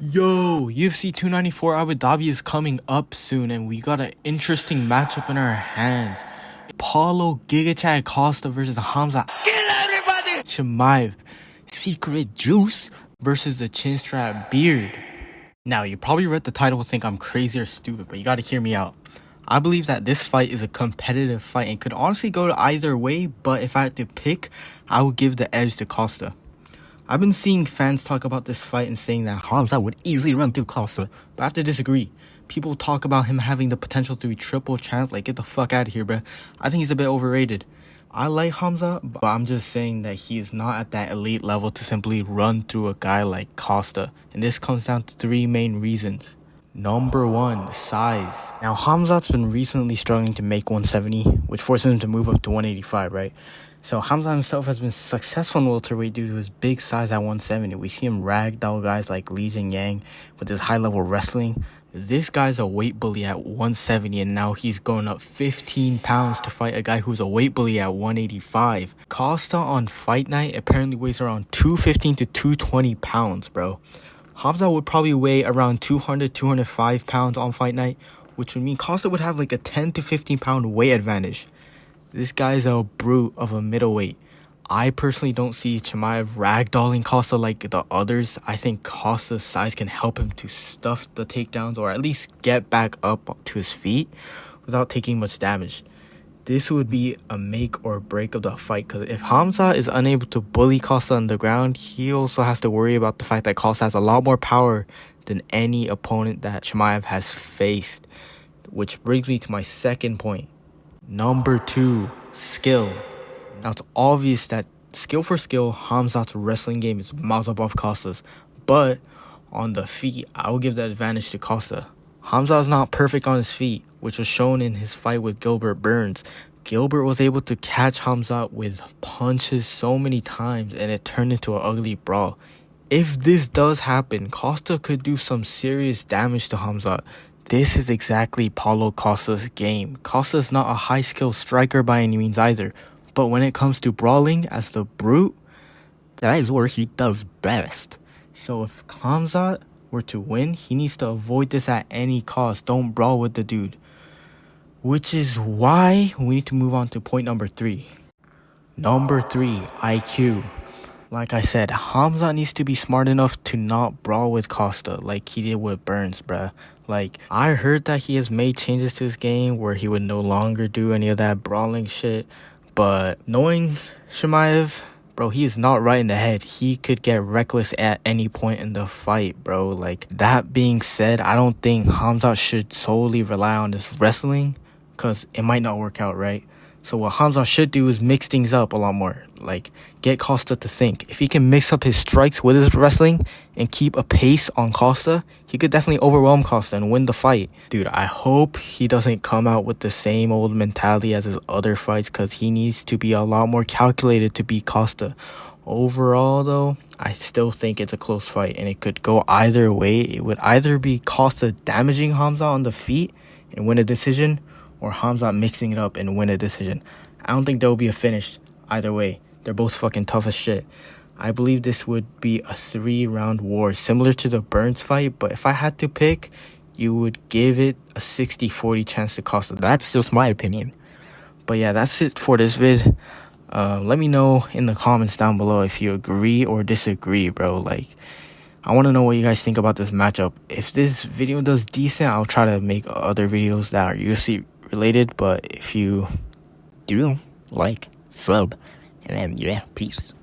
Yo, UFC 294 Abu Dhabi is coming up soon, and we got an interesting matchup in our hands. Paulo Costa versus Khamzat Chimaev. Secret Juice versus the Chinstrap Beard. Now, you probably read the title and think I'm crazy or stupid, but you gotta hear me out. I believe that this fight is a competitive fight and could honestly go to either way, but if I had to pick, I would give the edge to Costa. I've been seeing fans talk about this fight and saying that Khamzat would easily run through Costa, but I have to disagree. People talk about him having the potential to be triple champ, like get the fuck out of here, bruh. I think he's a bit overrated. I like Khamzat, but I'm just saying that he is not at that elite level to simply run through a guy like Costa, and this comes down to three main reasons. Number one, size. Now, Khamzat's been recently struggling to make 170, which forces him to move up to 185, right? So Khamzat himself has been successful in welterweight due to his big size at 170. We see him ragdoll guys like Li Jingyang with his high-level wrestling. This guy's a weight bully at 170, and now he's going up 15 pounds to fight a guy who's a weight bully at 185. Costa on fight night apparently weighs around 215 to 220 pounds, bro. Khamzat would probably weigh around 200, 205 pounds on fight night, which would mean Costa would have like a 10 to 15 pound weight advantage. This guy's a brute of a middleweight. I personally don't see Chimaev ragdolling Costa like the others. I think Costa's size can help him to stuff the takedowns or at least get back up to his feet without taking much damage. This would be a make or break of the fight, because if Khamzat is unable to bully Costa on the ground, he also has to worry about the fact that Costa has a lot more power than any opponent that Chimaev has faced. Which brings me to my second point. Number two, skill. Now, it's obvious that skill for skill, Khamzat's wrestling game is miles above Costa's. But on the feet, I will give the advantage to Costa. Khamzat is not perfect on his feet, which was shown in his fight with Gilbert Burns. Gilbert was able to catch Khamzat with punches so many times, and it turned into an ugly brawl. If this does happen, Costa could do some serious damage to Khamzat. This is exactly Paulo Costa's game. Costa is not a high-skill striker by any means either, but when it comes to brawling as the brute, that is where he does best. So if Khamzat were to win, he needs to avoid this at any cost. Don't brawl with the dude. Which is why we need to move on to point number three. Number three, IQ. Like I said, Khamzat needs to be smart enough to not brawl with Costa like he did with Burns, bruh. Like, I heard that he has made changes to his game where he would no longer do any of that brawling shit. But knowing Chimaev, bro, he is not right in the head. He could get reckless at any point in the fight, bro. Like, that being said, I don't think Khamzat should solely rely on his wrestling, because it might not work out, right? So what Khamzat should do is mix things up a lot more. Like, get Costa to think. If he can mix up his strikes with his wrestling and keep a pace on Costa, he could definitely overwhelm Costa and win the fight. Dude, I hope he doesn't come out with the same old mentality as his other fights, because he needs to be a lot more calculated to beat Costa. Overall, though, I still think it's a close fight, and it could go either way. It would either be Costa damaging Khamzat on the feet and win a decision, or Khamzat mixing it up and win a decision. I don't think there will be a finish either way. They're both fucking tough as shit. I believe this would be a 3-round war, similar to the Burns fight, but if I had to pick, you would give it a 60-40 chance to Costa. That's just my opinion. But yeah, that's it for this vid. Let me know in the comments down below if you agree or disagree, bro. Like, I want to know what you guys think about this matchup. If this video does decent, I'll try to make other videos that are UFC related. But if you do, like, sub, and then, yeah, peace.